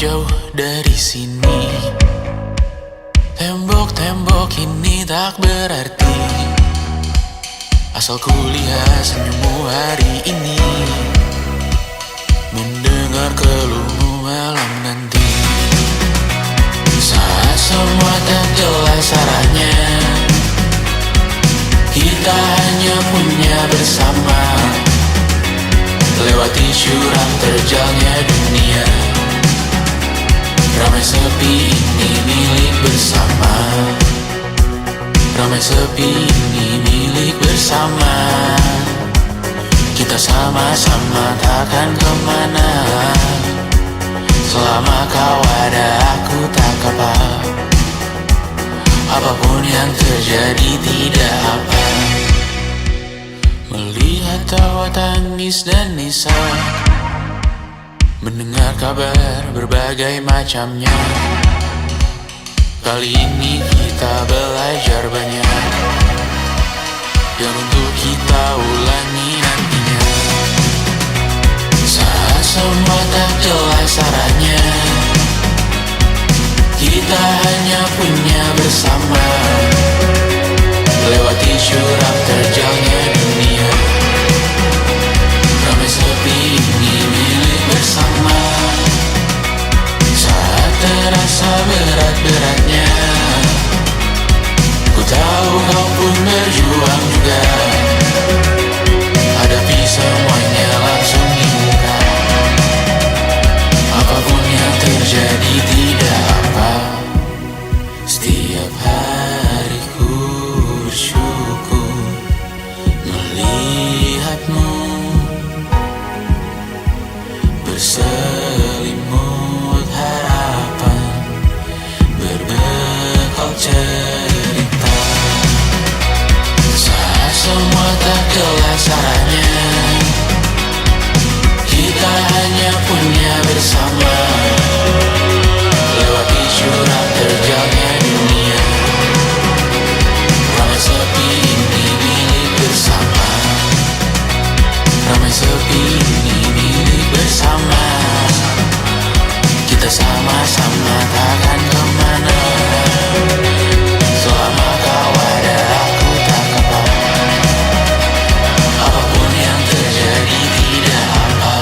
jauh dari sini. Tembok-tembok ini tak berarti, asal ku lihat senyummu hari ini, mendengar keluhmu malam nanti. Saat semua tak jelas arahnya, kita hanya punya bersama, lewati jurang terjalnya dunia. Ramai sepi ini milik bersama, ramai sepi ini milik bersama. Kita sama-sama takkan kemana, selama kau ada aku tak apa. Apapun yang terjadi tidak apa. Melihat tawa tangis dan nisa, mendengar kabar berbagai macamnya. Kali ini kita belajar banyak yang untuk kita ulangi nantinya. Saat semua tak jelas arahnya, kita hanya punya bersama, lewati jurang terjalnya dunia. Ramai sepi ini milik bersama, saat terasa berat-beratnya, ku tahu kau pun berjuang juga. Hadapi semuanya langsung di muka, apapun yang terjadi tidak apa. Setiap hari ku bersyukur melihatmu berselimut harapan, berbekal cerita. Saat semua tak jelas arahnya, kita hanya punya bersama, lewati jurang terjalnya dunia. Ramai sepi ini milik bersama, ramai sepi ini milik bersama. Kita sama-sama takkan kemana, selama kau ada aku tak apa. Apapun yang terjadi tidak apa.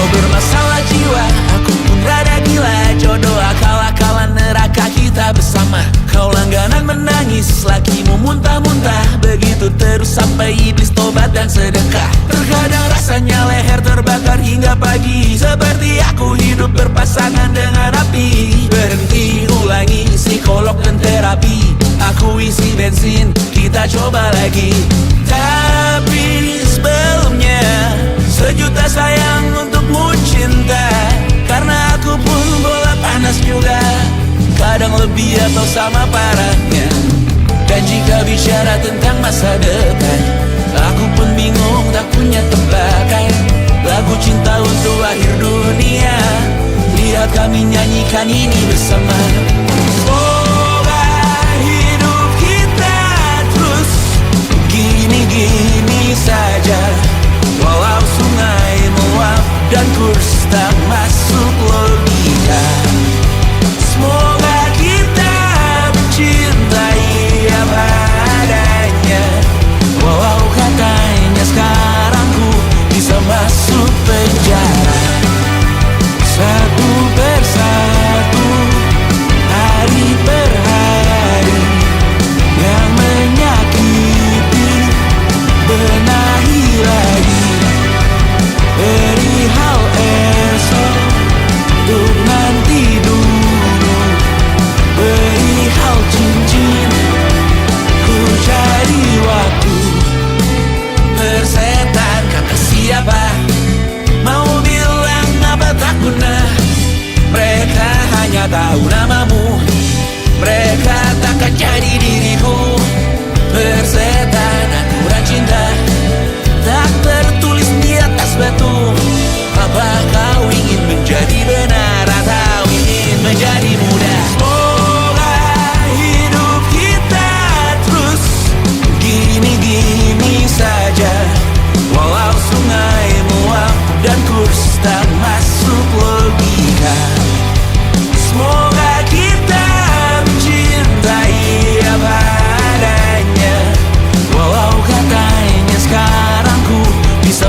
Bermasalah jiwa, aku pun rada gila. Jodoh akal-akalan neraka kita bersama. Kau langganan menangis, lakimu muntah-muntah. Begitu terus sampai iblis tobat dan sedekah. Terkadang rasanya leher terbakar hingga pagi, seperti aku hidup berpasangan dengan api. Berhenti, ulangi psikolog dan terapi. Aku isi bensin, kita coba lagi. Tapi sebelumnya, sejuta sayang untukmu cinta. Karena aku pun bola panas juga, kadang lebih atau sama parahnya. Dan jika bicara tentang masa depan, aku pun bingung tak punya tebakan. Lagu cinta untuk akhir dunia, lihat kami nyanyikan ini bersama. Semoga hidup kita terus gini-gini saja, walau sungai meluap dan kurs tak masuk logika. Semoga kita mencintai apa adanya, walau katanya sekarang ku bisa masuk penjara. Satu persatu hari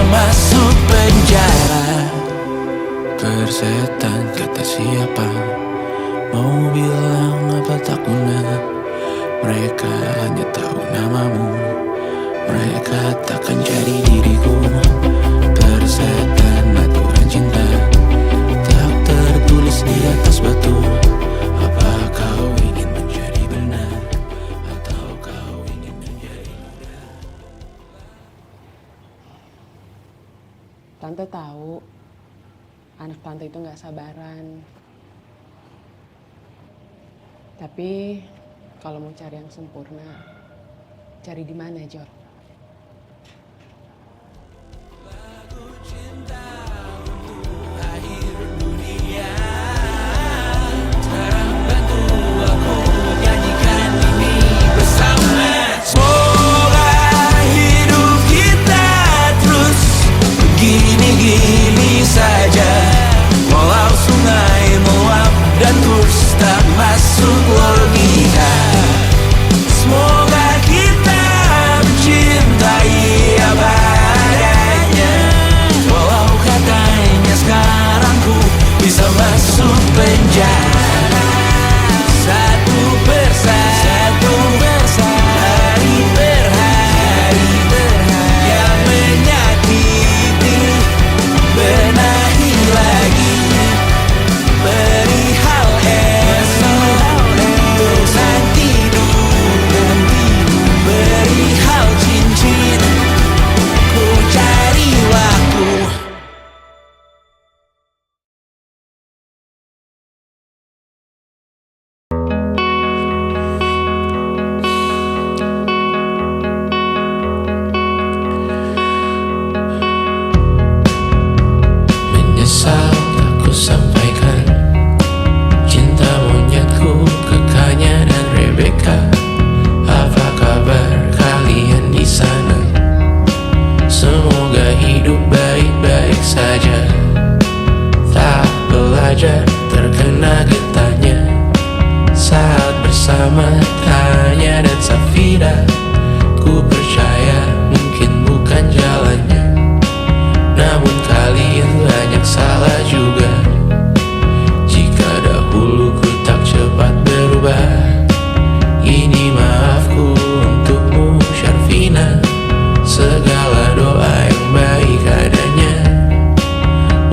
masuk penjara. Persetan kata siapa, mau bilang apa tak guna. Mereka hanya tahu namamu, mereka takkan jadi diriku. Persetan aturan cinta tak tertulis di atas batu. Apa kau ingin menjadi benar, atau kau ingin menjadi muda? Tante tahu anak tante itu gak sabaran. Tapi kalau mau cari yang sempurna, cari di mana, Jor? Masuk logika, semoga kita mencintai apa adanya. Walau katanya sekarang ku bisa masuk penjara. Satu persatu, hari per hari, yang menyakiti benahi lagi. Perihal cincin, ku cari waktu. Menyesal aku sampaikan cinta monyetku ke Kanya dan Rebecca. Apa kabar kalian di sana? Semoga hidup baik-baik saja. Tak belajar terkena getahnya saat bersama Tanya dan Safira. Ku percaya mungkin bukan jalannya, namun kalian banyak salah juga. Jika dahulu ku tak cepat berubah, ini maafku untukmu Syarfina. Segala doa yang baik adanya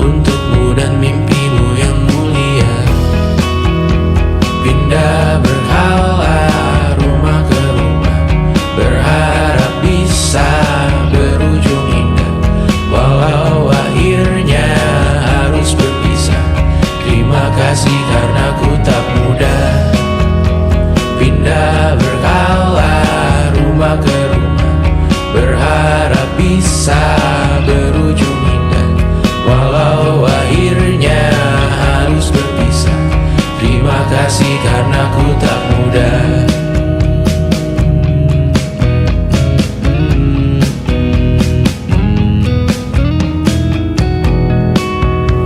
untukmu dan mimpimu yang mulia. Pindah berhala rumah ke rumah, berharap bisa berujung indah. Walau akhirnya harus berpisah, terima kasih karena ku tak mudah. Pindah berkala rumah ke rumah, berharap bisa berujung indah. Walau akhirnya harus berpisah, terima kasih karena ku tak mudah.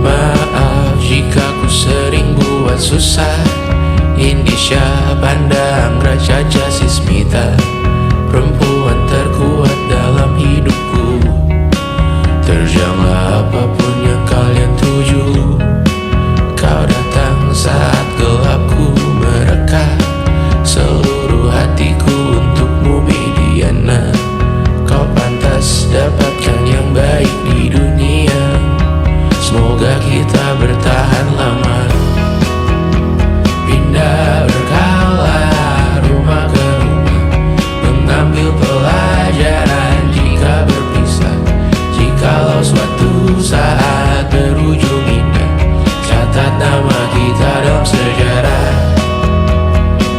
Maaf jika ku sering buat susah. Indisha, Pandang, Raja Jasismita, perempuan terkuat dalam hidupku. Terjanglah apapun yang kalian tuju. Kau datang saat gelapku mereka. Seluruh hatiku untukmu Mediana. Kau pantas dapatkan yang baik di dunia. Semoga kita bertahan lama. Pindah berkala rumah ke rumah, mengambil pelajaran jika berpisah. Jikalau suatu saat berujung indah, catat nama kita dalam sejarah.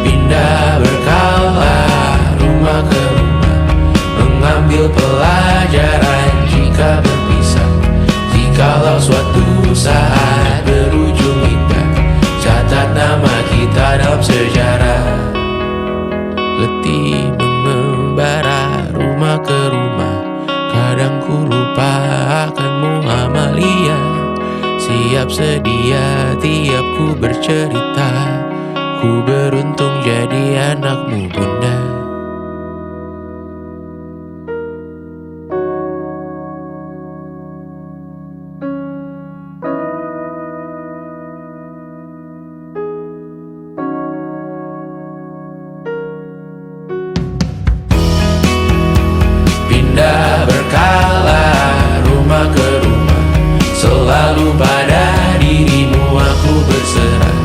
Pindah berkala rumah ke rumah, mengambil pelajaran jika berpisah. Jikalau suatu saat berujung indah, catat nama kita dalam sejarah. Letih mengembara rumah ke rumah, kadang ku lupa akanmu Amalia. Siap sedia tiap ku bercerita, ku beruntung jadi anakmu bunda. Pindah berkala rumah ke rumah, selalu pada dirimu aku berserah.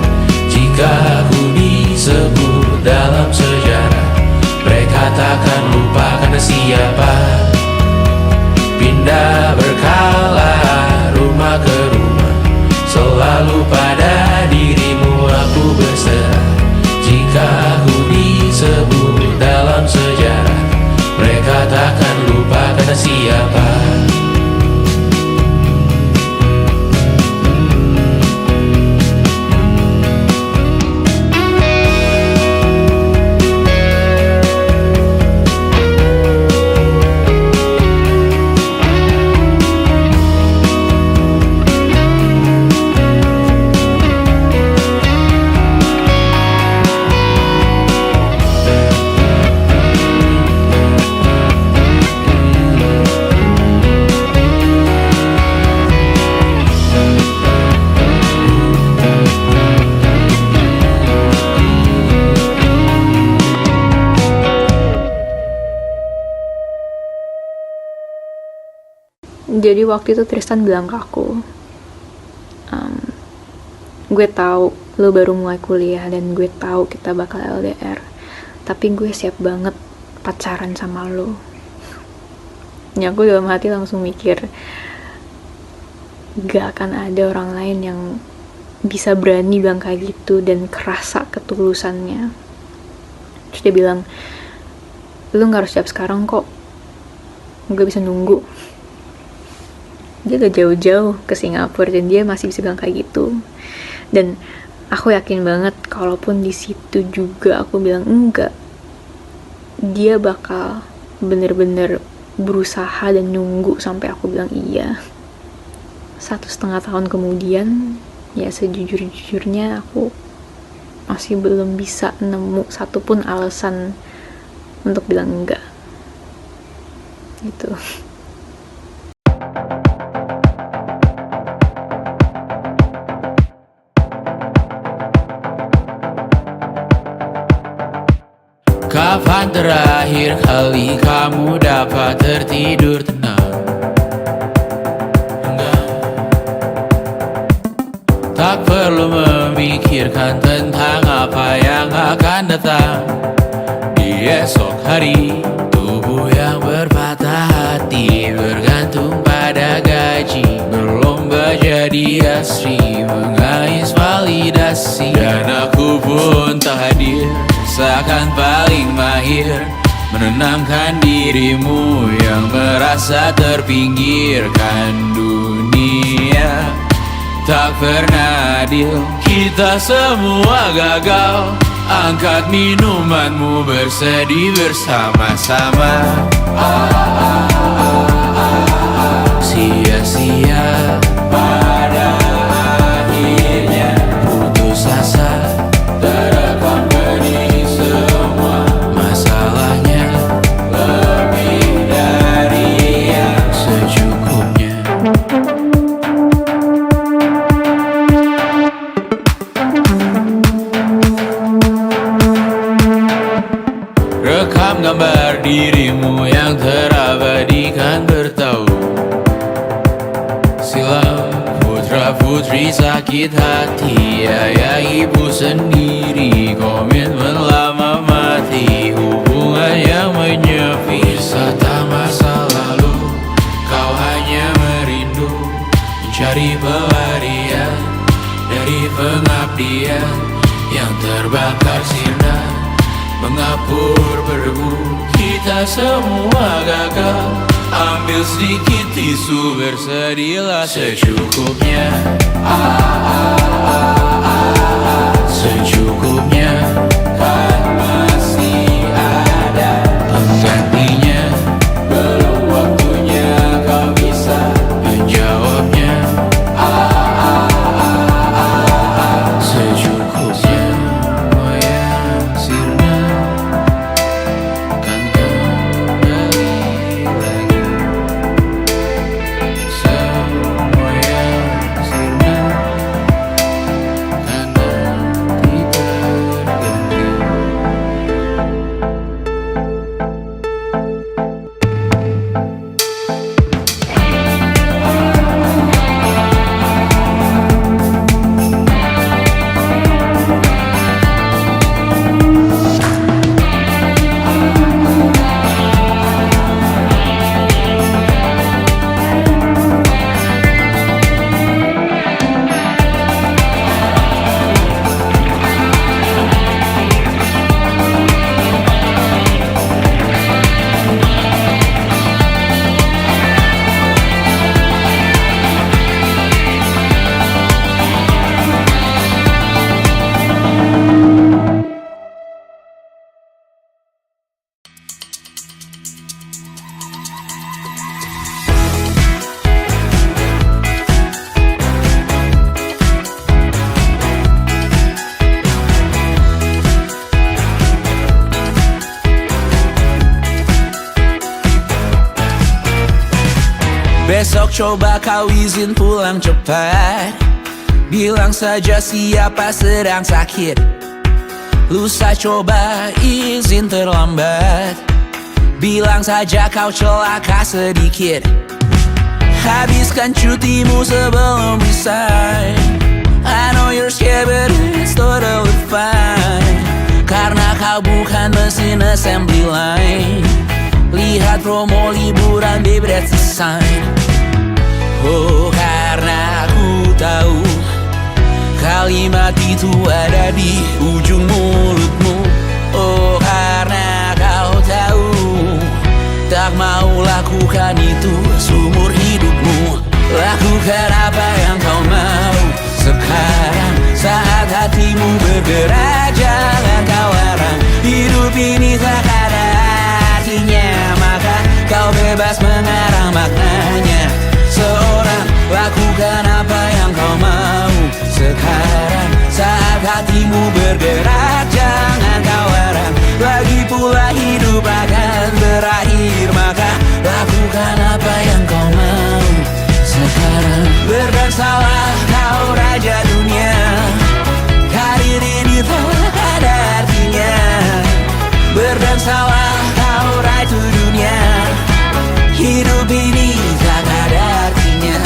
Jika aku disebut dalam sejarah, mereka takkan lupa karena siapa. Pindah berkala rumah ke rumah, selalu pada dirimu aku berserah. Jika aku disebut dalam sejarah, mereka takkan lupa karena siapa. Jadi waktu itu Tristan bilang ke aku, gue tahu lo baru mulai kuliah dan gue tahu kita bakal LDR, tapi gue siap banget pacaran sama lo. Ya aku dalam hati langsung mikir, gak akan ada orang lain yang bisa berani bilang kayak gitu dan kerasa ketulusannya. Terus dia bilang, lo gak harus siap sekarang kok, gue bisa nunggu. Dia gak jauh-jauh ke Singapura dan dia masih bisa bilang kayak gitu. Dan aku yakin banget kalaupun di situ juga aku bilang enggak, dia bakal bener-bener berusaha dan nunggu sampai aku bilang iya. 1,5 tahun kemudian, ya sejujur-jujurnya aku masih belum bisa nemu satupun alasan untuk bilang enggak gitu. Kapan terakhir kali kamu dapat tertidur tenang? Enggak. Tak perlu memikirkan tentang apa yang akan datang di esok hari. Tubuh yang berpatah hati bergantung pada gaji, berlomba jadi asri, mengais validasi. Dan aku pun tak hadir, seakan paling mahir menenangkan dirimu yang merasa terpinggirkan dunia. Tak pernah adil, kita semua gagal. Angkat minumanmu, bersedih bersama-sama. Sia-sia pada akhirnya putus asa, terekam benih semua. Masalahnya lebih dari yang secukupnya. Rekam gambar dirimu yang terabadikan bertahun silam. Putra-putri sakit hati, ayah ibu sendiri, komitmen lama mati, hubungan yang menyepi. Wisata masa lalu, kau hanya merindu, mencari pelarian dari pengabdian yang terbakar sirna, mengapur berdebu. Kita semua gagal. Ambil sedikit tisu, bersedihlah secukupnya. Secukupnya, kan masih ada penggantinya. Belum waktunya kau bisa menjawabnya. Secukupnya, moyang sirna kan kembali lagi. Semua yang sirna kan nanti terganti. Besok coba kau izin pulang cepat. Bilang saja siapa sedang sakit. Lusa coba izin terlambat. Bilang saja kau celaka sedikit. Habiskan cutimu sebelum resign. I know you're scared but it's totally fine. Karena kau bukan mesin assembly line. Lihat promo liburan baby that's the sign. Oh karena aku tahu kalimat itu ada di ujung mulutmu. Oh karena kau tahu tak mau lakukan itu seumur hidupmu. Lakukan apa yang kau mau sekarang saat hatimu bergerak. Jangan kau larang, hidup ini tak ada artinya. Maka kau bebas mengarang maknanya. Seorang lakukan apa yang kau mau sekarang saat hatimu bergerak. Jangan kau larang, lagi pula hidup akan berakhir. Maka lakukan apa yang kau mau sekarang. Berdansalah kau raja dunia. Karir ini tak ada artinya. Berdansalah kau ratu dunia. Hidup ini tak ada artinya.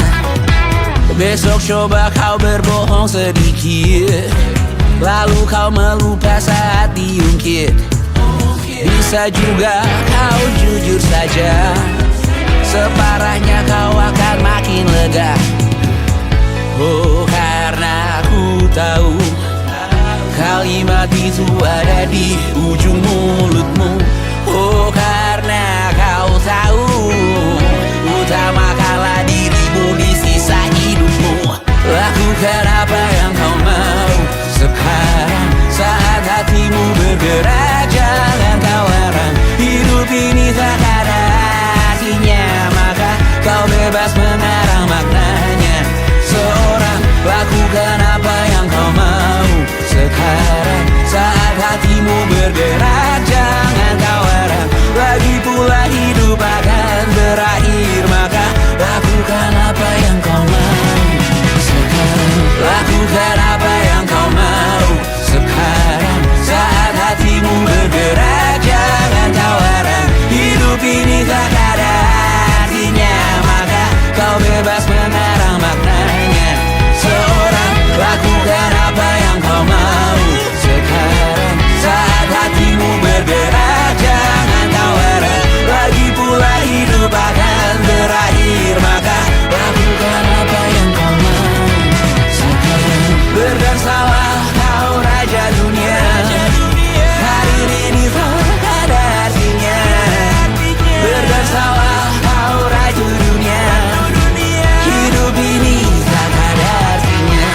Besok coba kau berbohong sedikit. Lalu kau melupa saat diungkit. Bisa juga kau jujur saja. Separahnya kau akan makin lega. Oh karena aku tahu kalimat itu ada di ujung mulutmu. Oh karena kau tahu utamakanlah dirimu di sisa hidupmu. Lakukan apa yang kau mau sekarang saat hatimu bergerak. Jangan kau larang, hidup ini tak ada artinya. Maka kau bebas mengarang maknanya. Seorang lakukan apa yang kau mau sekarang saat hatimu bergerak. Jangan kau larang, lagi pula hidup akan berakhir. Maka lakukan apa yang kau mau sekarang. Lakukan apa yang kau mau sekarang saat hatimu bergerak. Jangan kau larang, hidup ini tak ada artinya. Maka kau bebas mengarang maknanya. Seorang lakukan apa yang kau mau sekarang saat hatimu bergerak. Jangan kau larang, lagi pula hidup akan berakhir. Maka lakukan apa yang kau mau sekarang. Berdansalah kau raja dunia. Karir ini tak ada artinya. Berdansalah kau ratu dunia. Hidup ini tak ada artinya.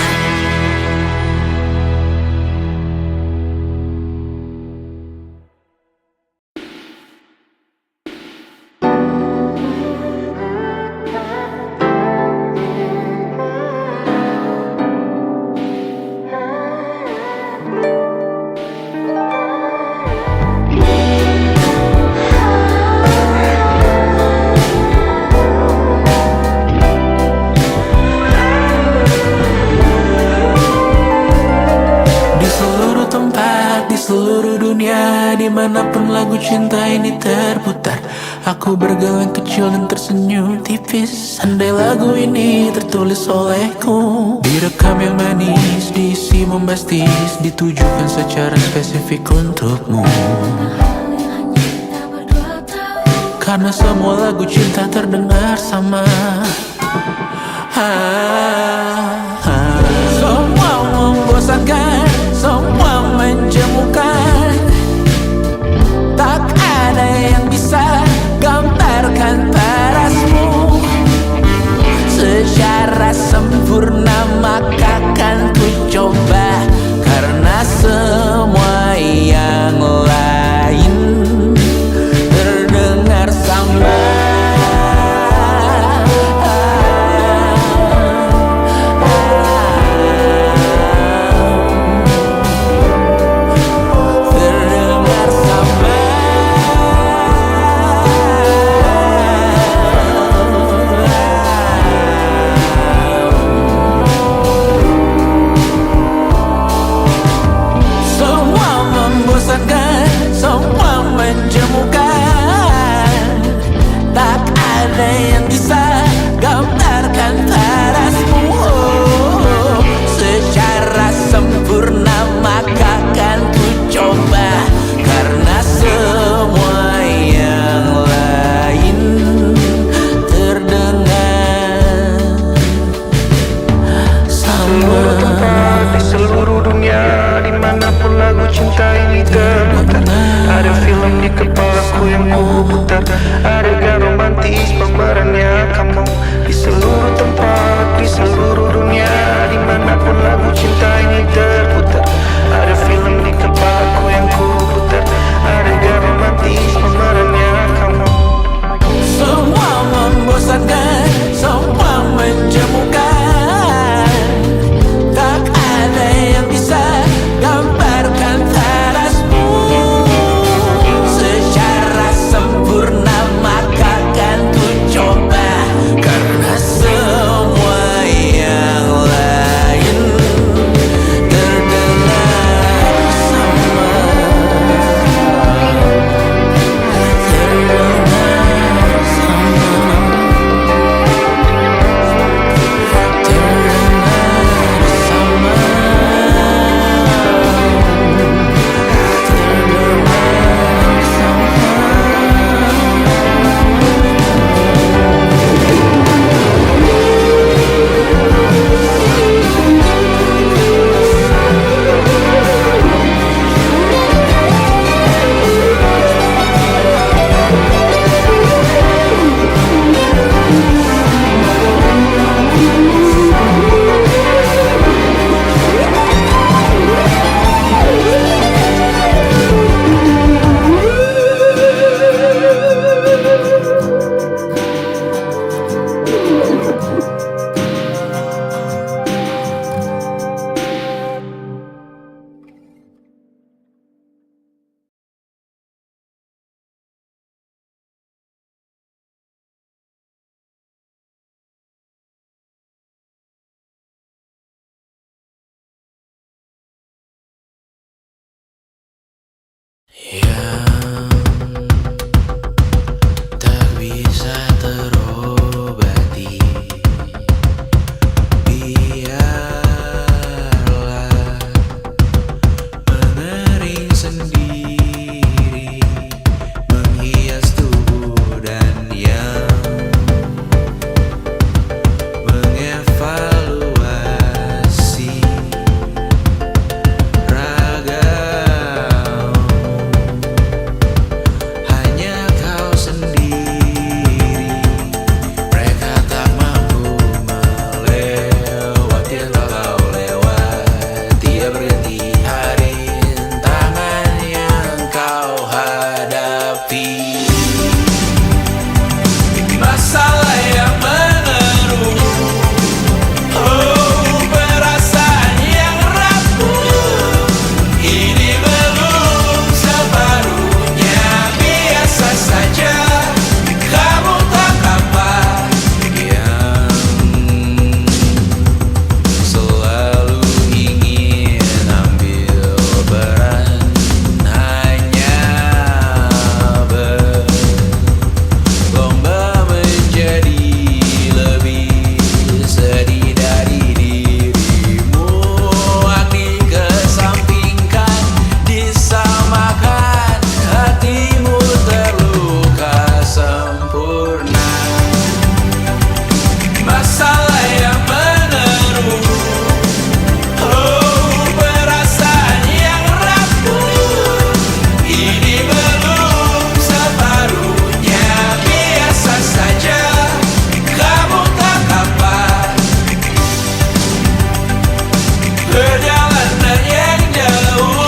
Dimanapun lagu cinta ini terputar, aku bergalang kecil dan tersenyum tipis. Andai lagu ini tertulis olehku, direkam yang manis, diisi bombastis, ditujukan secara spesifik untukmu. Karena semua lagu cinta terdengar sama. Semua membosankan, semua menjemukan. Tak ada yang bisa gambarkan parasmu secara sempurna. Maka kan ku coba, karena semua yang lain terdengar sama. yang tak bisa terobati. Biarlah mengering sendiri, menghias tubuh dan yang mengevaluasi ragam. Hanya kau sendiri, mereka tak mampu melewati yang kau lewati. Tiada berhenti hari tangan yang kau hadapi. Masalah yang mengeruh, oh perasaan yang rapuh. Ini belum separuhnya, biasa saja. Kamu tak apa, Yang selalu ingin ambil peran, hanya berlomba menjadi lebih sedih dari dirimu. Dikesampingkan, disamakan, hatimu terluka sempurna. masalah yang mengeruh, oh perasaan yang rapuh. Ini belum separuhnya, biasa saja. Kamu tak apa, perjalanan yang jauh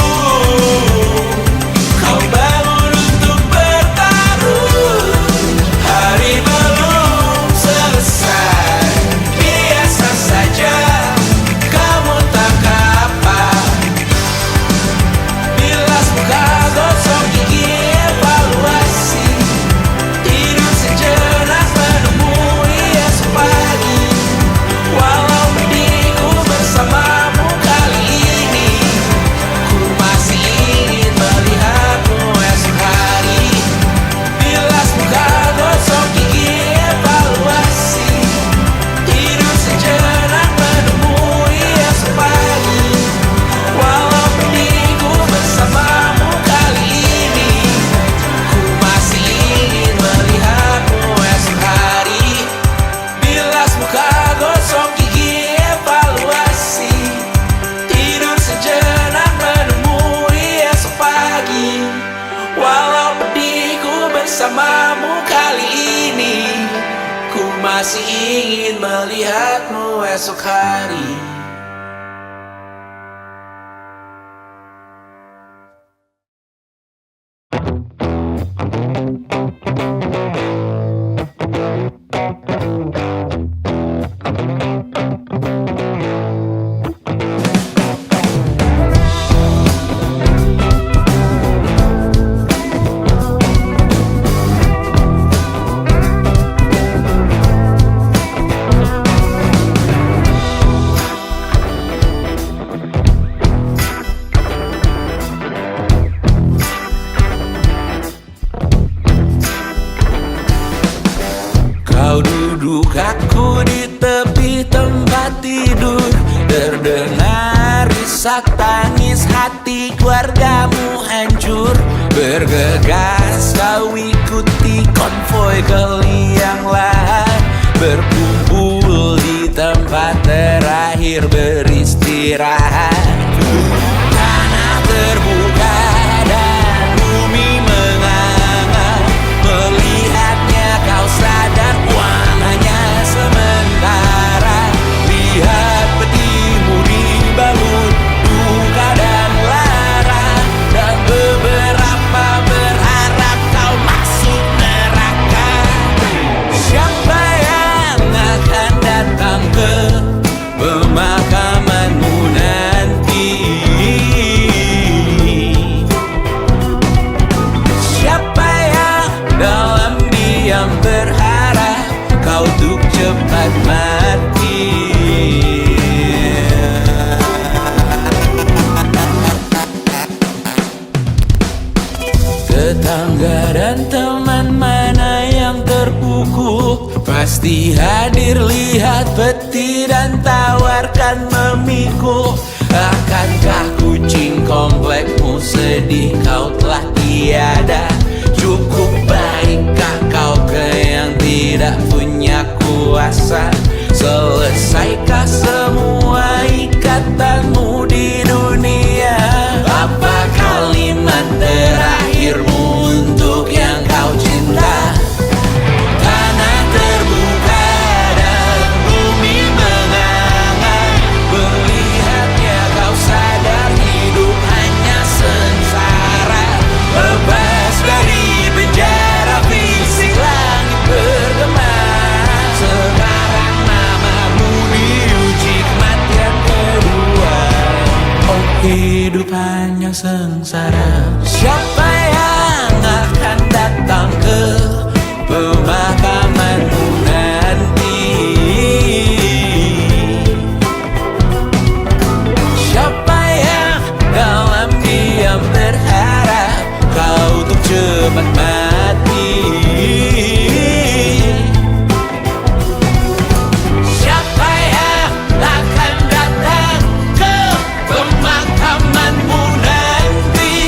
kau bangun untuk bertaruh. Hari belum selesai, biasa saja. Kamu tak apa, bilas muka, gosok gigi, evaluasi. Tidur sejenak, menemui esok pagi. Walau pedihku bersamamu kali ini, ku masih ingin melihatmu esok hari. Bilas muka, gosok gigi, evaluasi. Tidur sejenak, menemui esok pagi. Walau pedihku bersamamu kali ini, ku masih ingin melihatmu esok hari. Bilas muka, gosok gigi, evaluasi. Tidur sejenak, menemui esok pagi. Walau pedihku bersamamu kali ini, ku masih ingin melihatmu esok hari. Kau duduk, aku di tepi tempat tidur. Terdengar isak tangis, hati keluargamu hancur. Bergegas kau ikuti konvoi ke liang lahat, berkumpul di tempat terakhir beristirahat. Tanah terbuka dan bumi menganga, melihatnya kau sadar uang hanya sementara. Lihat pedihmu dibangun duka dan lara, dan beberapa berharap kau masuk neraka. pasti hadir, lihat peti dan tawarkan memikul. Akankah kucing komplekmu sedih kau telah tiada? Cukup baikkah kau ke yang tidak punya kuasa? Selesaikah semua ikatanmu di dunia? Apa kalimat terakhirmu untuk yang kau cinta? Tanah terbuka dan bumi menganga, melihatnya kau sadar hidup hanya sengsara. Lepas dari penjara fisik, langit bergema. Sekarang namamu diuji kematian kedua. Oh, hidup hanya sengsara. Siapa yang akan datang ke pemakamanmu nanti? Siapa yang dalam diam berharap kau untuk cepat mati? Siapa yang akan datang ke pemakamanmu nanti?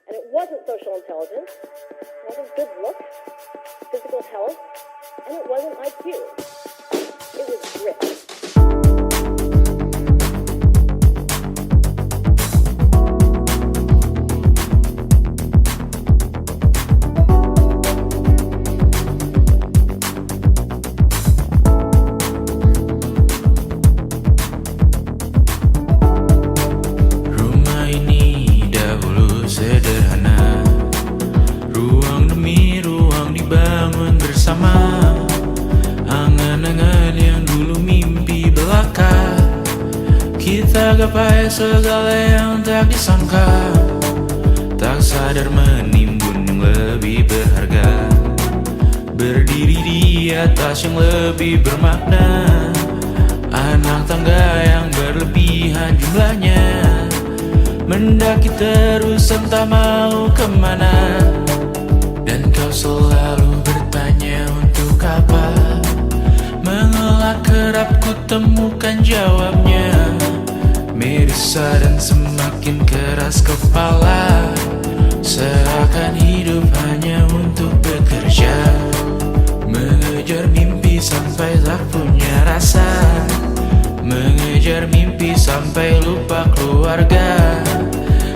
And it wasn't social intelligence, it wasn't good looks, physical health, and it wasn't IQ. It was grit. Rumah ini dahulu sederhana, ruang demi ruang dibangun bersama. Angan-angan yang dulu mimpi belaka, kita gapai segala yang tak disangka. Tak sadar menimbun yang lebih berharga, berdiri di atas yang lebih bermakna. Anak tangga yang berlebihan jumlahnya, mendaki terus entah mau kemana. Dan kau selalu bertanya untuk apa? Mengelak kerap ku temukan jawabnya. Merisa dan semakin keras kepala, seakan hidup hanya untuk bekerja. Mengejar mimpi sampai tak punya rasa, mengejar mimpi sampai lupa keluarga,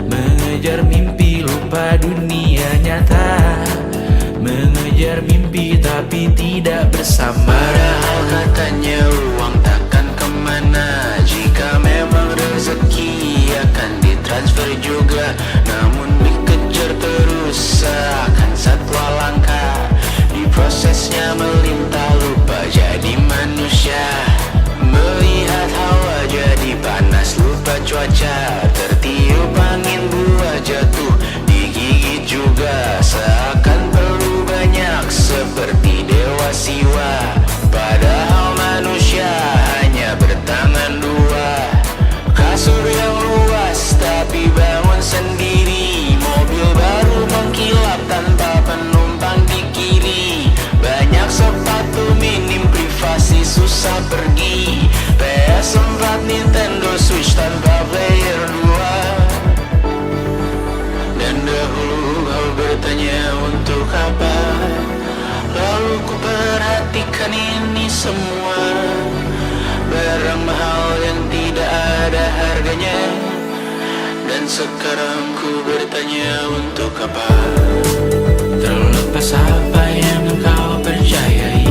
mengejar mimpi lupa dunia nyata, mengejar mimpi tapi tidak bersama. Padahal katanya uang takkan kemana, jika memang rezeki akan ditransfer juga. Namun dikejar terus seakan satwa langka, di prosesnya melintah lupa jadi manusia. Melihat hawa jadi panas lupa cuaca, tertiup angin buah jatuh digigit juga. Seakan perlu banyak seperti dewa siwa, padahal manusia hanya bertangan dua. Kasur yang luas tapi bangun sendiri, mobil baru mengkilap tanpa penumpang di kiri. Banyak sepatu minim privasi susah pergi, PS4 Nintendo Switch tanpa player 2. Dan dahulu kau bertanya untuk apa, lalu ku perhatikan ini semua. Barang mahal yang tidak ada harganya, dan sekarang ku bertanya untuk apa. Terlepas apa yang engkau percayai,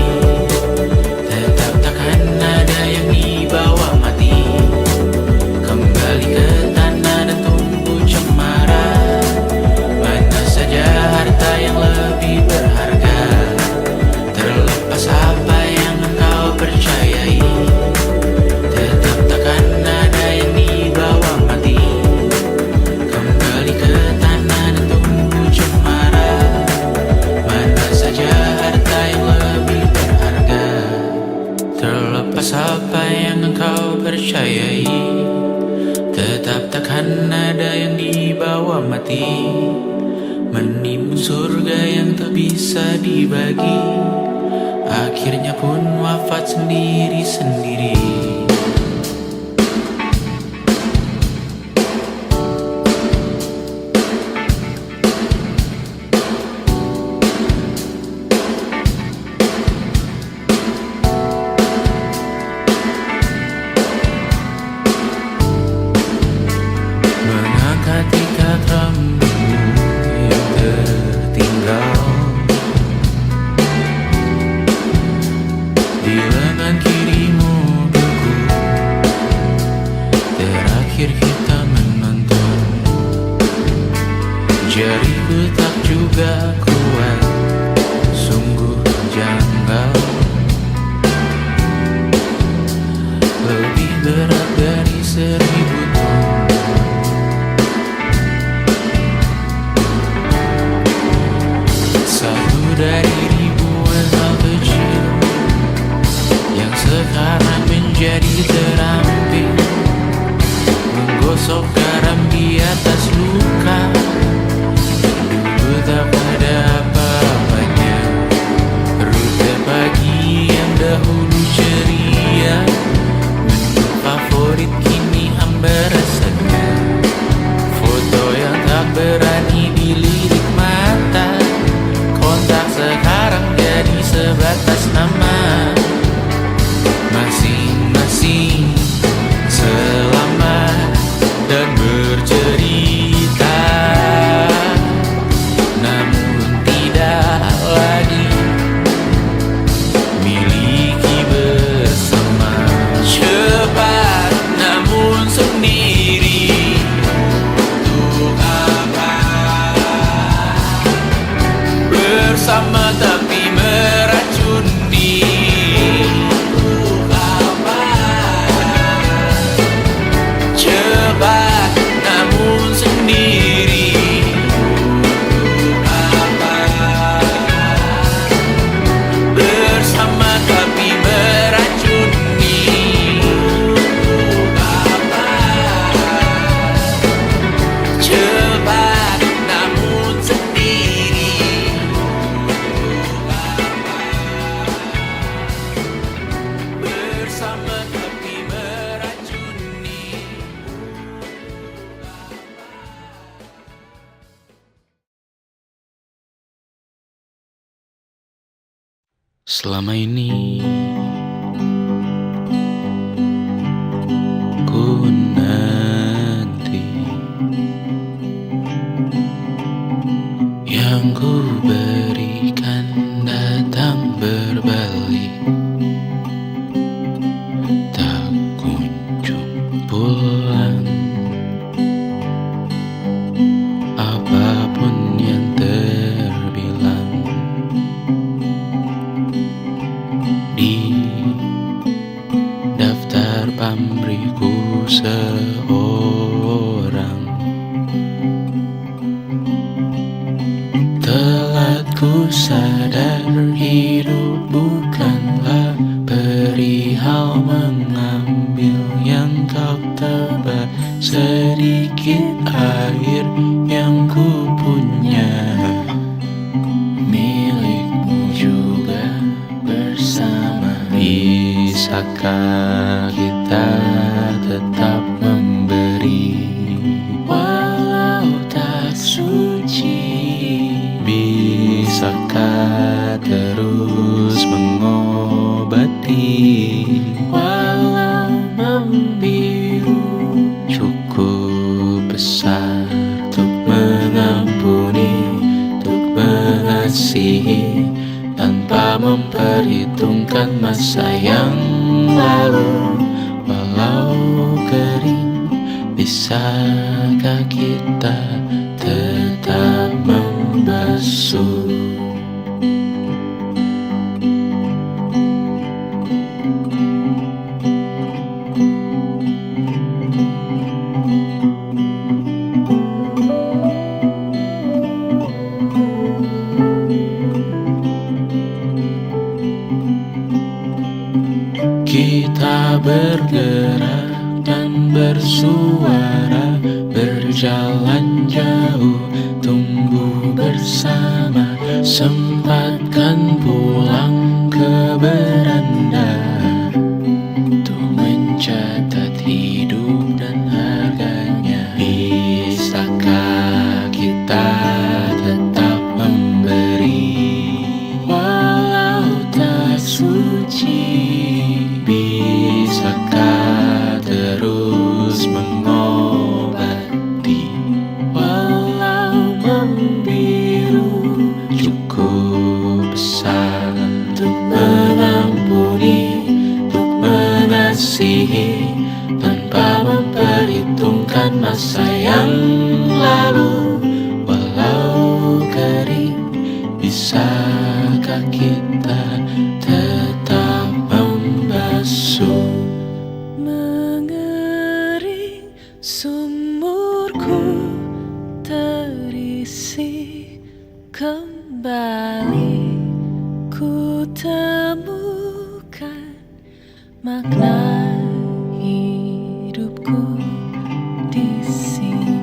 tetap takkan ada yang dibawa mati. Kembali ke tanah dan tumbuh cemara, mana saja harta yang lebih berharga. Terlepas apa dibagi, akhirnya pun wafat sendiri-sendiri. Mengangkat ikat rambutmu yang tertinggal di lengan kirimu beku. Terakhir kita menonton, jariku tak juga kuat, sungguh janggal. Lebih berat dari 1000 ton. Satu dari ribuan hal kecil yang sekarang menjadi terampil, menggosok garam di atas luka. Dulu tak pada apa-apanya, rute pagi yang dahulu ceria, menu favorit kini hambar rasanya. Foto yang tak berani dilirik mata, kontak sekarang jadi sebatas nama. Masing-masing selamat dan bercerita, namun tidak lagi miliki bersama. Cepat namun sendiri, untuk apa? Bersama tapi meracuni, untuk apa? Cepat namun sendiri, untuk apa? Bersama tapi meracuni, untuk apa? Cepat namun sendiri, bersama tapi meracuni. Selama ini ku nanti yang ku berikan datang berbalik, tak kunjung pulang. Apapun yang terbilang di daftar pamrihku seorang, telah ku sadar hidup bukanlah perihal mengambil yang kau tebak. Sedikit air yang ku punya milikmu juga bersama. Bisakah kita tetap memberi walau tak suci? Bisakah terus mengobati walau membiru? Cukup besar untuk mengampuni, untuk mengasihi, tanpa memperhitungkan masa yang lalu. Walau kering, bisakah kita tetap membasuh? Kita bergerak dan bersuara, berjalan jauh, tumbuh bersama, Sempatkan pulang ke beranda untuk mencatat hidup dan harganya. Bisakah kita tetap memberi walau tak suci? Bisakah terus mengobati walau membiru? Cukup besar untuk mengampuni, untuk mengasihi, tanpa memperhitungkan masa yang lalu. Walau kering, bisakah kita tetap membasuh? Mengering sumurku terisi kembali, ku temukan makna hidupku di sini.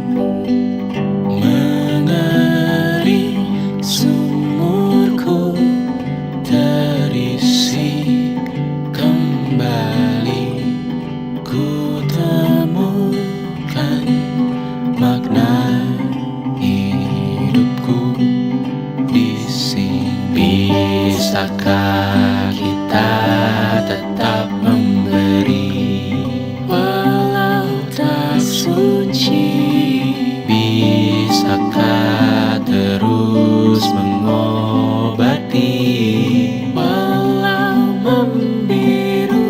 Mengering sumurku terisi kembali, ku temukan makna hidupku di sini. Bisakah kita tetap memberi walau tak suci? Bisakah terus mengobati walau membiru?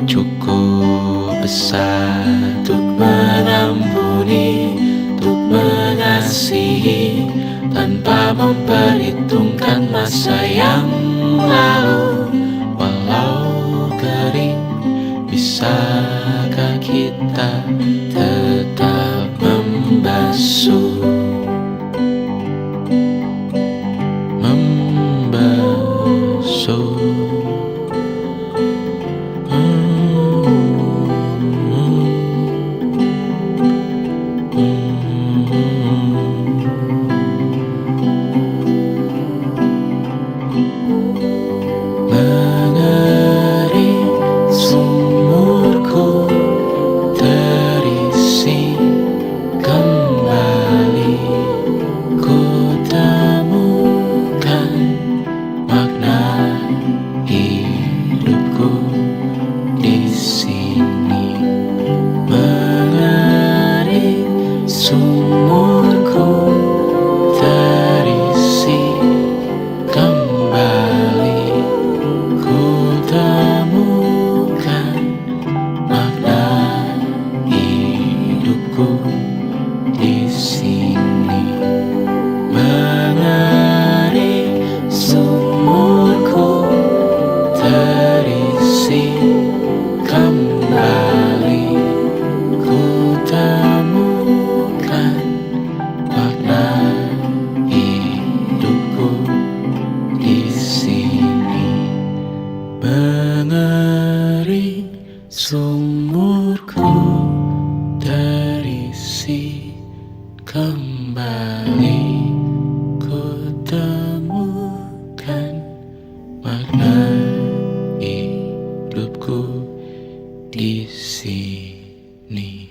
Cukup besar untuk mengampuni, untuk mengasihi, tanpa memperhitungkan masa yang lalu. Walau kering, bisakah kita tetap membasuh? Membasuh. Mengering sumurku terisi kembali, ku temukan makna hidupku di sini. Mengering sumurku terisi kembali, ku temukan makna hidupku di sini. Mengering sumurku terisi kembali, ku temukan makna hidupku di sini. Mengering sumurku terisi kembali, ku temukan makna hidupku di sini.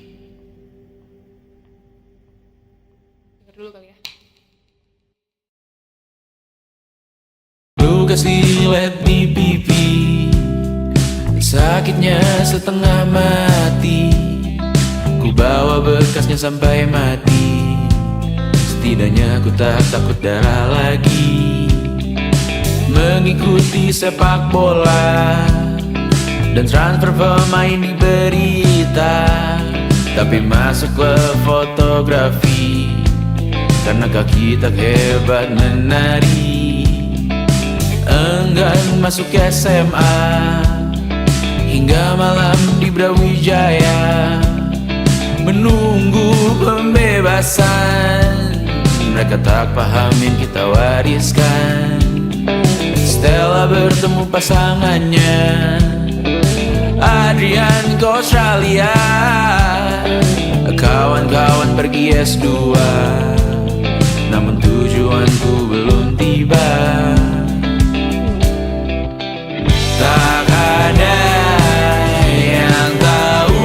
Dengar dulu kali ya. Lu kasih lihat di pipi, sakitnya setengah mati. Ku bawa bekasnya sampai mati. Setidaknya ku tak takut darah lagi. Mengikuti sepak bola dan transfer pemain di berita, tapi masuk ke fotografi karena kaki tak hebat menari. Enggan masuk SMA hingga malam di Brawijaya, menunggu pembebasan. Mereka tak paham yang kita wariskan. Stella bertemu pasangannya, Adrian ke Australia, kawan-kawan pergi S2, namun tujuanku belum tiba. tiba. Tak ada yang tahu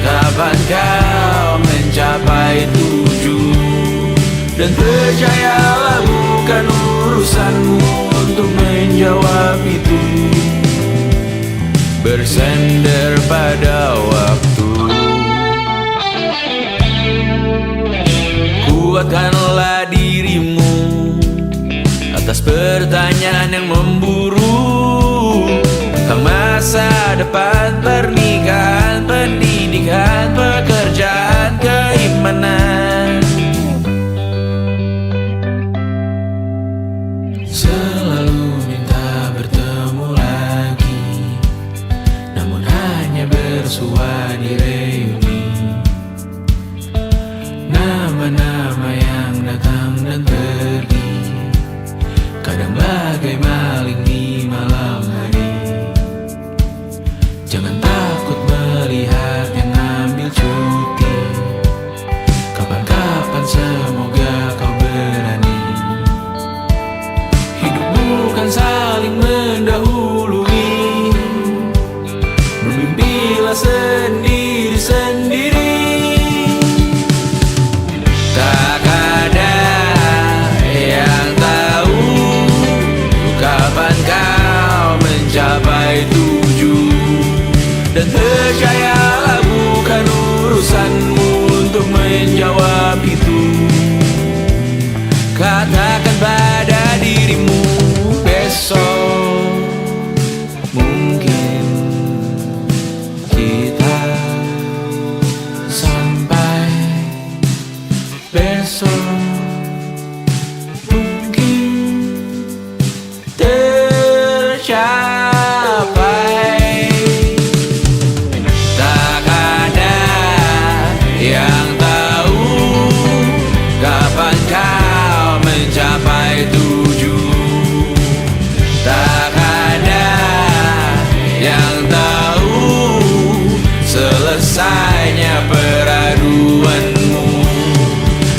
kapan kau mencapai tujuh. Dan percayalah bukan urusanmu untuk menjawab itu. Bersender pada waktu. Kuatkanlah dirimu atas pertanyaan yang memburu tentang masa depan, pernikahan, pendidikan, pekerjaan, keimanan. Selalu minta bertemu lagi, namun hanya bersua di reuni. Nama-nama yang datang dan pergi, kadang bagai maling di malam hari. Jangan takut melihat yang ambil cuti. Kapan-kapan semoga kau berani. Hidup bukan saling mendahului. Bermimpilah sendiri-sendiri. Tak ada yang tahu kapan kau mencapai tujuh. Dan percayalah bukan urusanmu untuk menjawab itu. Katakan pada dirimu besok mungkin kita sampai. Besok mungkin tercapai. Tak ada yang tahu kapan kau mencapai tujuh. Tak ada yang tahu selesainya peraduanmu.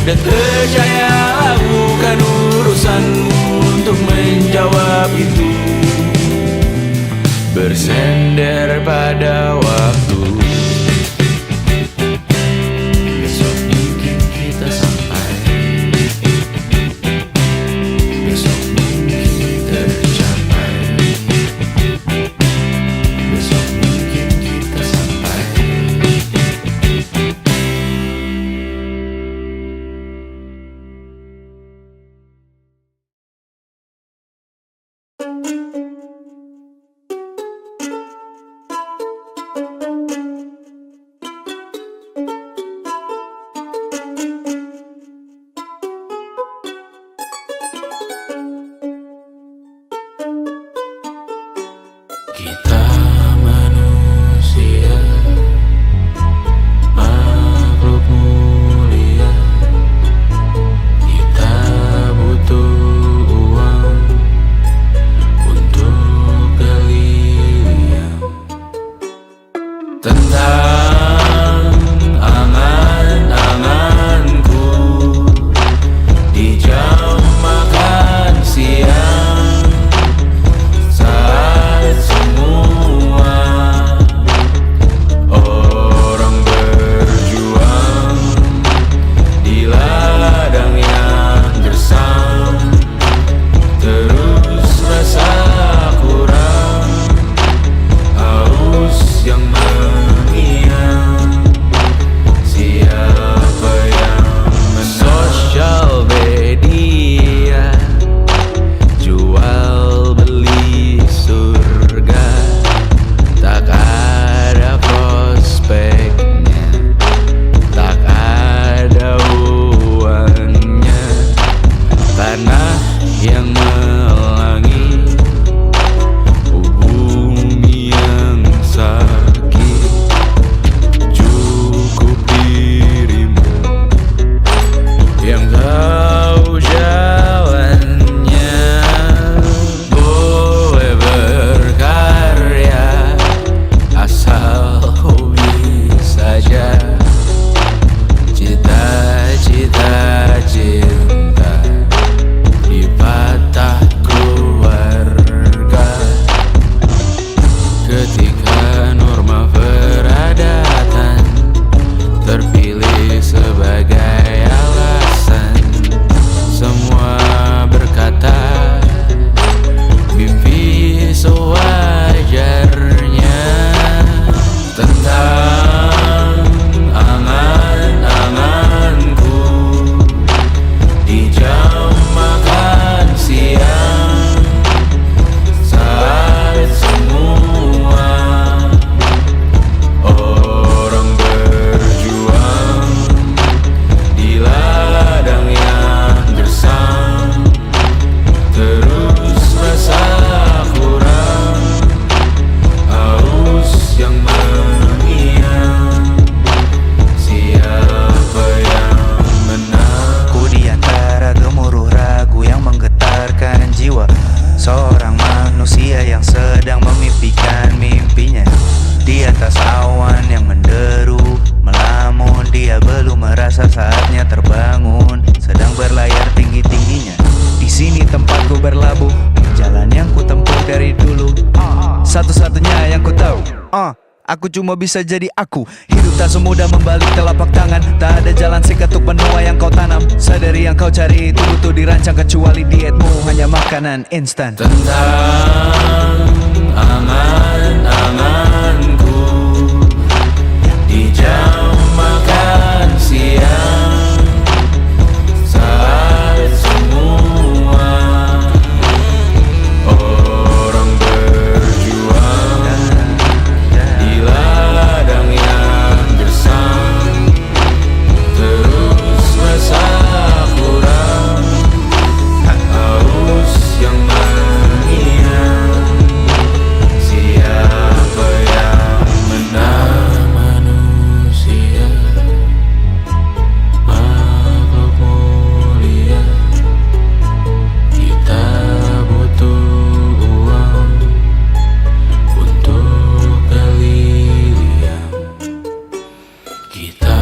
Dan percayalah bukan urusanmu untuk menjawab itu. Bersender pada waktu. Besok mungkin kita sampai. Besok mungkin tercapai. Besok mungkin kita sampai. Kita manusia, makhluk mulia. Kita butuh uang untuk geliliang. Tentang angan-anganku di jam makan siang, saat semua dia yang sedang memimpikan mimpinya. Di atas awan yang menderu, melamun, dia belum merasa saatnya terbangun. Sedang berlayar tinggi-tingginya. Di sini tempatku berlabuh, jalan yang ku tempuh dari dulu. Satu-satunya yang ku tahu, aku cuma bisa jadi aku. Hidup tak semudah membalik telapak tangan. Tak ada jalan singkat untuk menuai yang kau tanam. Sadari yang kau cari itu butuh dirancang. Kecuali dietmu hanya makanan instan. Tentang angan-anganku di jam makan siang, saat semua orang berjuang di ladang yang gersang, terus rasa kurang, haus yang mengingat siapa yang menang. Manusia makhluk mulia, kita butuh uang untuk keliling. Kita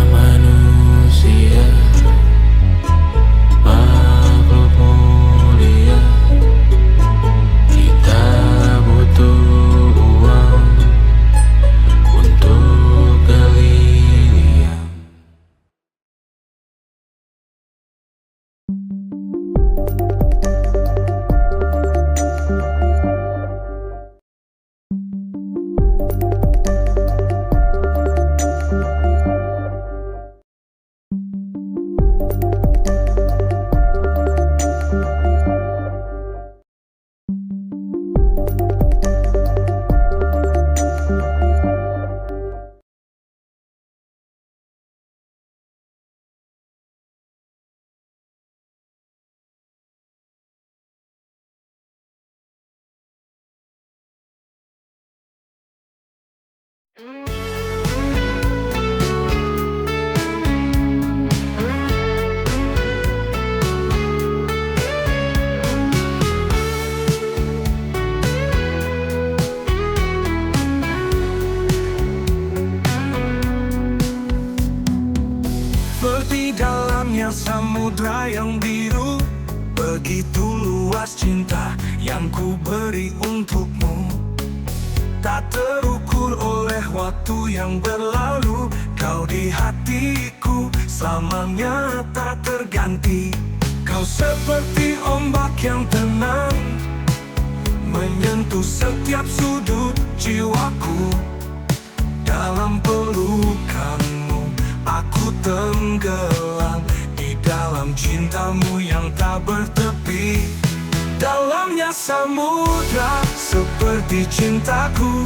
manusia makhluk mulia, kita butuh uang untuk keliling. Seperti dalamnya samudra yang biru, begitu luas cinta yang ku beri untukmu. Tak terukur oleh waktu yang berlalu, kau di hatiku selamanya tak terganti. Kau seperti ombak yang tenang, menyentuh setiap sudut jiwaku. Dalam pelukanmu aku tenggelam, di dalam cintamu yang tak bertepi. Dalamnya samudra seperti cintaku,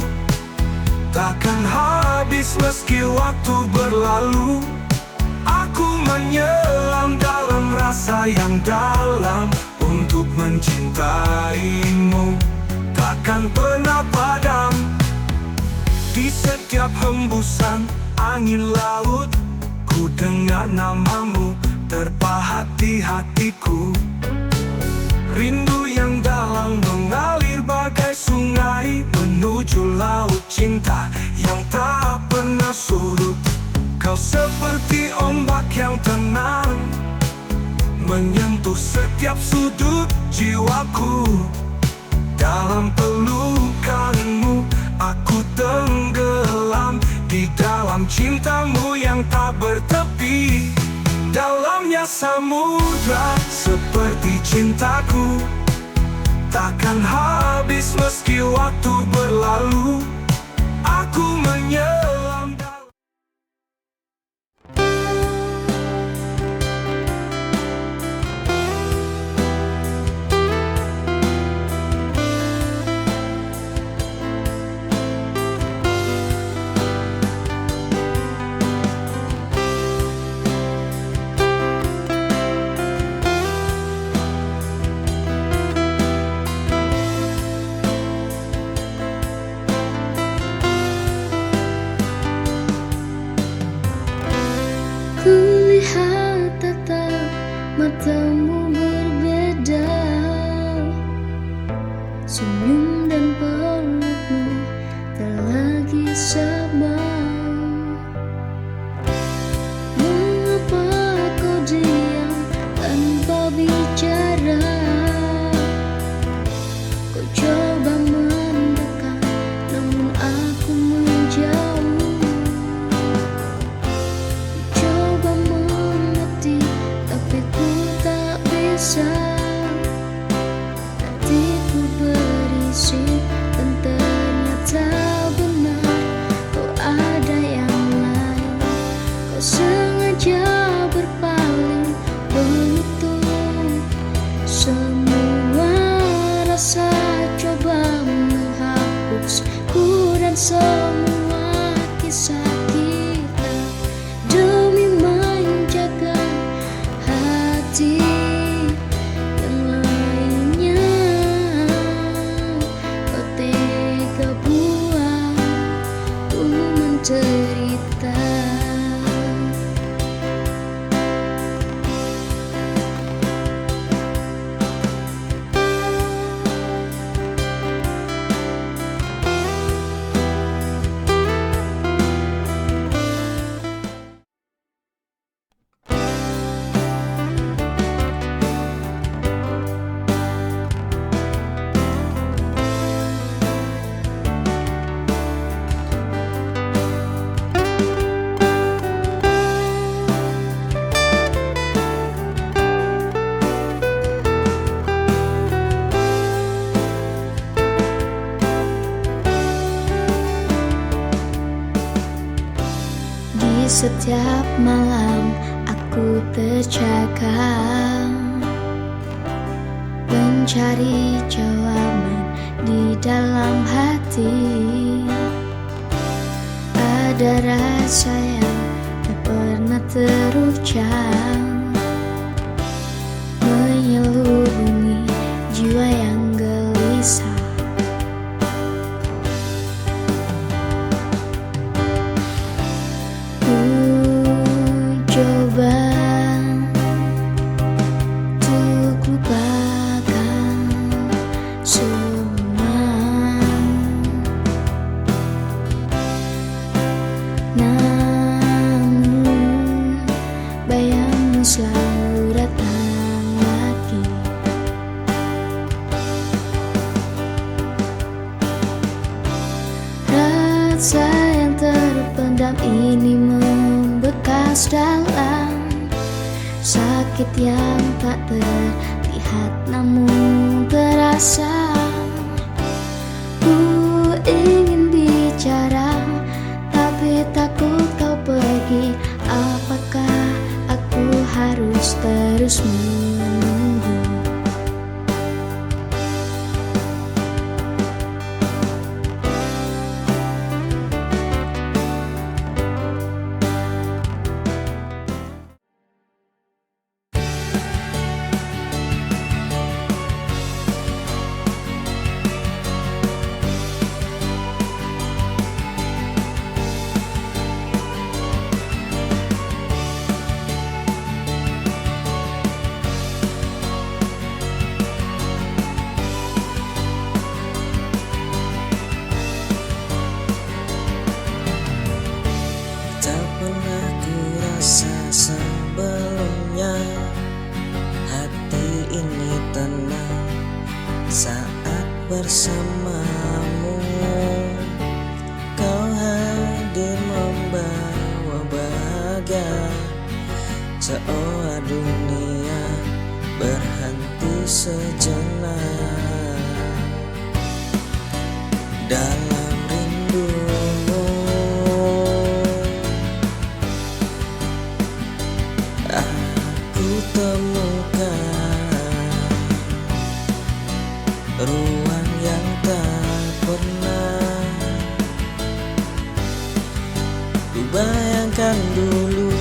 takkan habis meski waktu berlalu. Aku menyelam dalam rasa yang dalam untuk mencintaimu, takkan pernah padam. Di setiap hembusan angin laut, ku dengar namamu terpahat di hatiku. Rindu yang dalam mengalir bagai sungai menuju laut cinta yang tak pernah surut. Kau seperti ombak yang tenang, menyentuh setiap sudut jiwaku. Dalam pelukanmu aku tenggelam, di dalam cintamu yang tak bertepi. Dalamnya samudra seperti cintaku, takkan habis meski waktu berlalu. Aku menyelam dalam Kulihat tatap matamu berbeda, senyum dan pelukmu tak lagi sama. Mengapa kau diam tanpa bicara? Kau coba mendekat, namun aku menjauh. Coba mengerti, tapi ku tak bisa. Hatiku berisi dan ternyata benar kau ada yang lain. Kau sengaja berpaling, menutup semua rasa, coba menghapusku dan semua kisah kita demi menjaga hati yang lainnya. Kau tega buatku menderita. Di setiap malam aku terjaga, mencari jawaban di dalam hati. Ada rasa yang tak pernah terucap, menyelubungi jiwa yang gelisah. Coba untuk lupakan semua, namun bayangmu selalu datang lagi. Rasa yang terpendam ini membekas dalam sakit yang tak terlihat namun terasa. Ku ingin bicara tapi takut kau pergi. Apakah aku harus terus menunggu? Tak pernah ku rasa sebelumnya hati ini tenang saat bersamamu. Kau hadir membawa bahagia, seolah dunia berhenti sejenak. Dalam rindumu aku temukan ruang yang tak pernah ku bayangkan dulu.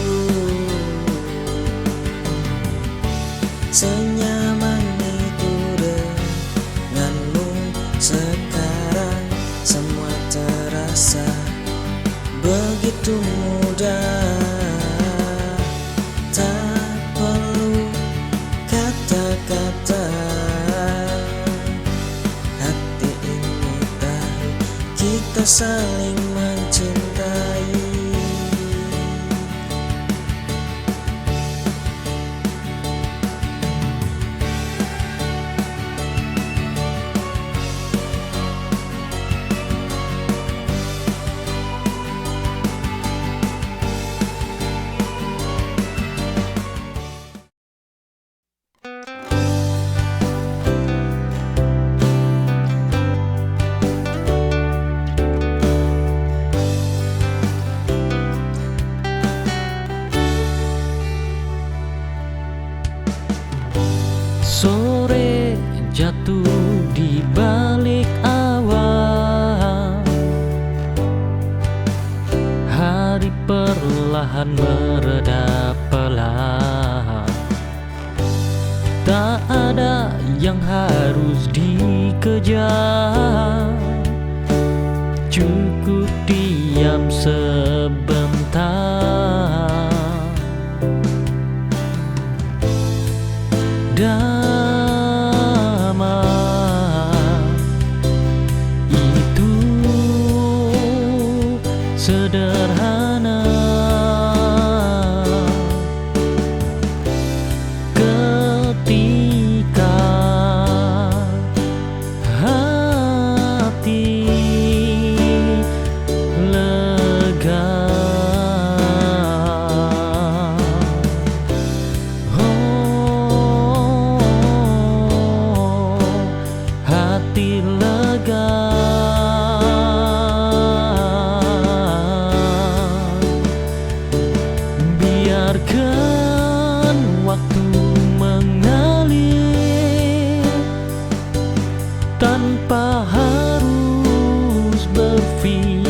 Senyaman itu denganmu, sekarang semua terasa begitu mudah. Tak perlu kata-kata, hati ini kita saling mencintai. Sore jatuh di balik awan, hari perlahan mereda pelan. Tak ada yang harus dikejar, cukup diam sebentar. Damai itu sederhana, ketika hati lega. Hati lega, biarkan waktu mengalir tanpa harus berpikir.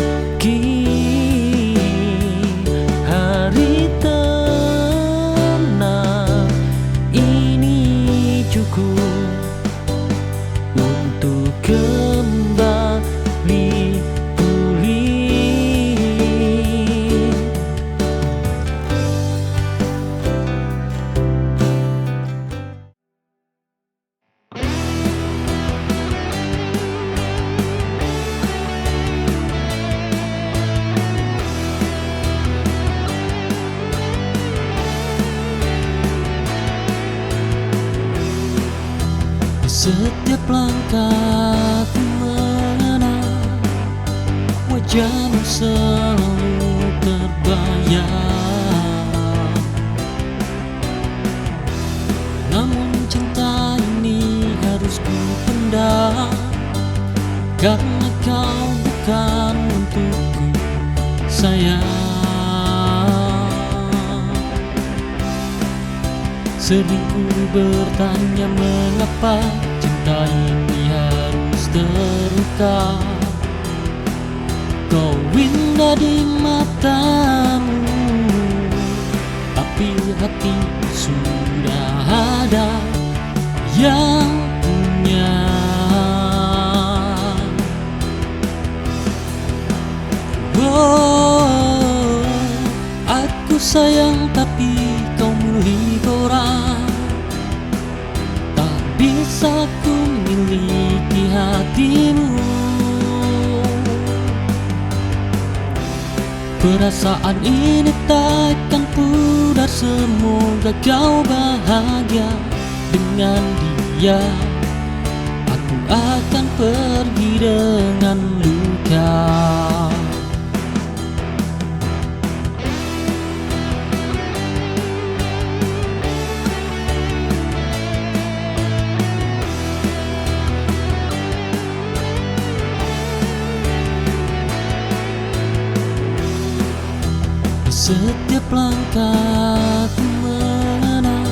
Hari tenang ini cukup untuk kembali pulih. Setiap langkahku mengenal wajahmu selalu terbayang. Namun cinta ini harus ku pendam, karena kau bukan untukku, sayang. Sering ku bertanya mengapa cinta ini harus terluka. Kau indah di matamu, tapi hati sudah ada yang punya. Oh, aku sayang tapi kau milik orang. Tak bisa ku miliki hatimu. Perasaan ini takkan pudar, semoga kau bahagia dengan dia. Aku akan pergi dengan luka. Setiap langkahku mengenal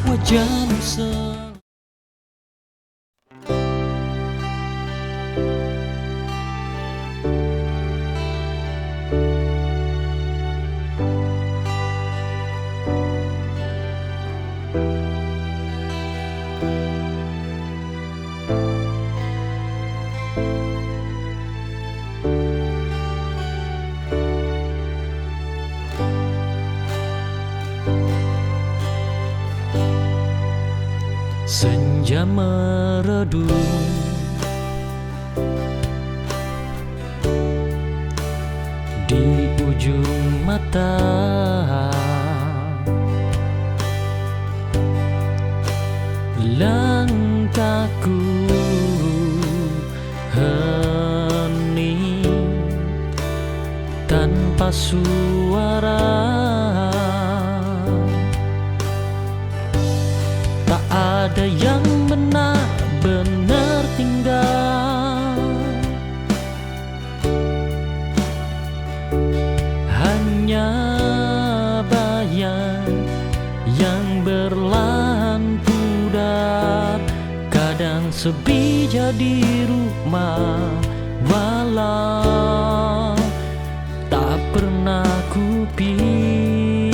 wajahmu selalu. Senja meredup, ujung mata. Langkahku hening tanpa suara, tak ada yang benar-benar tinggal, hanya bayang yang berlahan pudar. Kadang sepi jadi rumah malam, tak pernah ku pinta.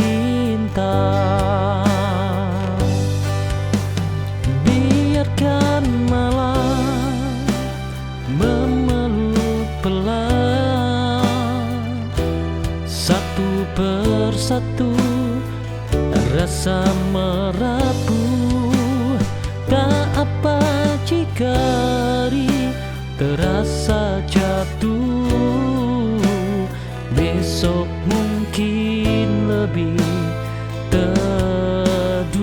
Biarkan malam memeluk pelan, satu persatu rasa merapuh. Tak apa jika hari terasa jatuh, besok mungkin lebih teduh.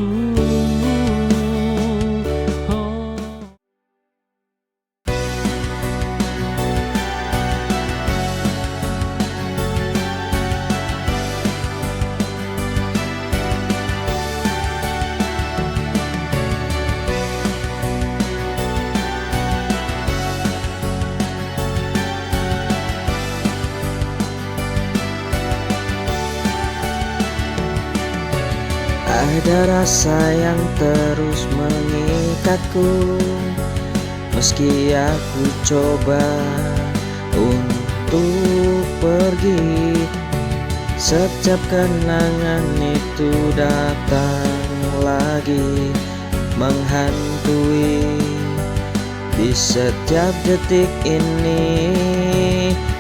Oh. Ada rasa yang terus mengikatku, meski aku coba untuk pergi. Setiap kenangan itu datang lagi, menghantui di setiap detik ini.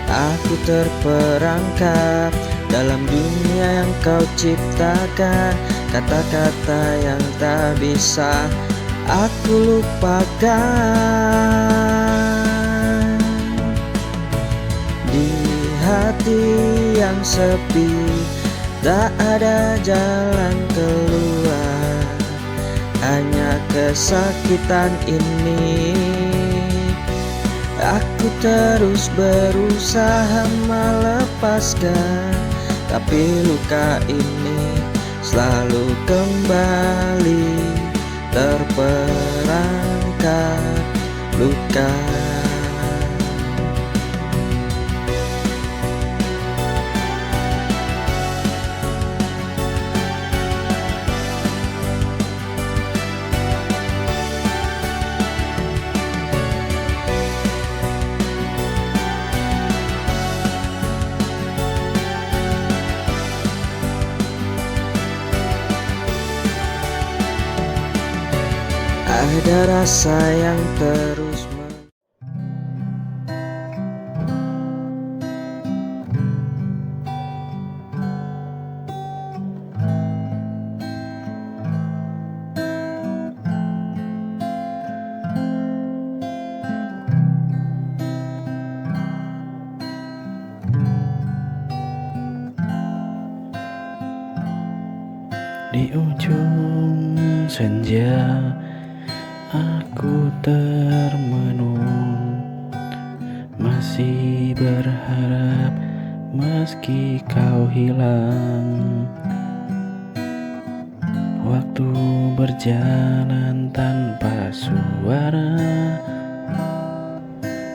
Aku terperangkap dalam dunia yang kau ciptakan, kata-kata yang tak bisa aku lupakan. Di hati yang sepi tak ada jalan keluar, hanya kesakitan ini. Aku terus berusaha melepaskan, tapi luka ini selalu kembali terperangkap luka. Ada rasa yang terus Di ujung senja aku termenung, masih berharap meski kau hilang. Waktu berjalan tanpa suara,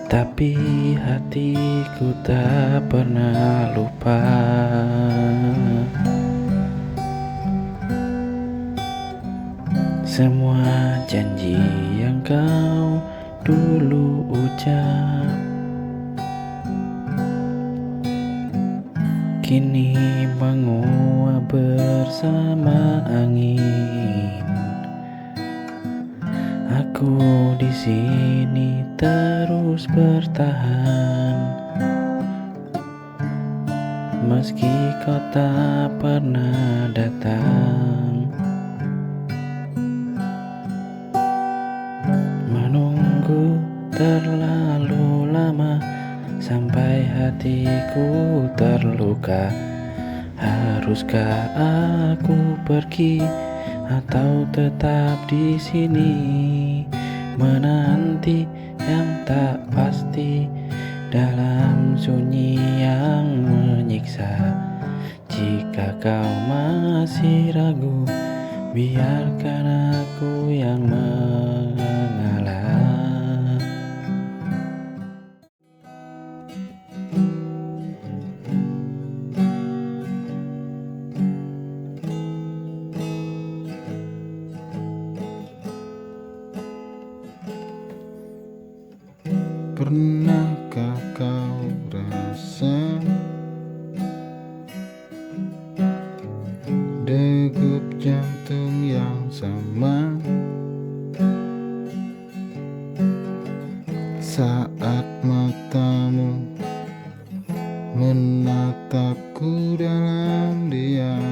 tapi hatiku tak pernah lupa. Semua janji yang kau dulu ucap kini menguap bersama angin. Aku di sini terus bertahan, meski kau tak pernah datang. Menunggu terlalu lama sampai hatiku terluka. Haruskah aku pergi atau tetap di sini menanti yang tak pasti dalam sunyi yang menyiksa? Jika kau masih ragu, biarkan aku yang mengalah. Pernahkah kau rasa degup jantung yang sama saat matamu menatapku dalam diam?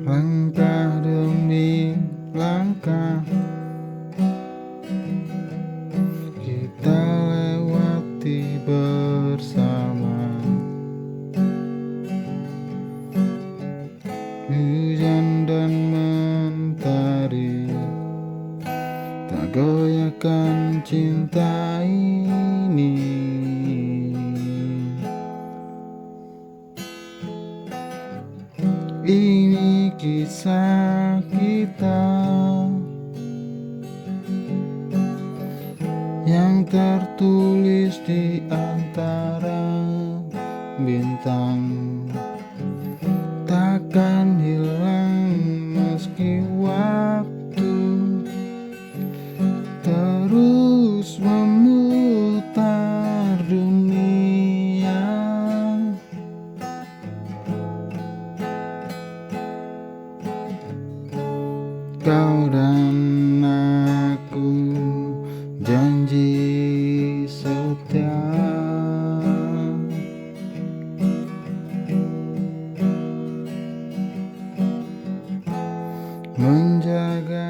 Langkah demi langkah kita lewati bersama. Hujan dan mentari tak goyahkan cinta ini. Ini kisah kita yang tertulis di antara bintang, takkan hilang meski waktu terus memutar dunia. Kau dan aku janji setia menjaga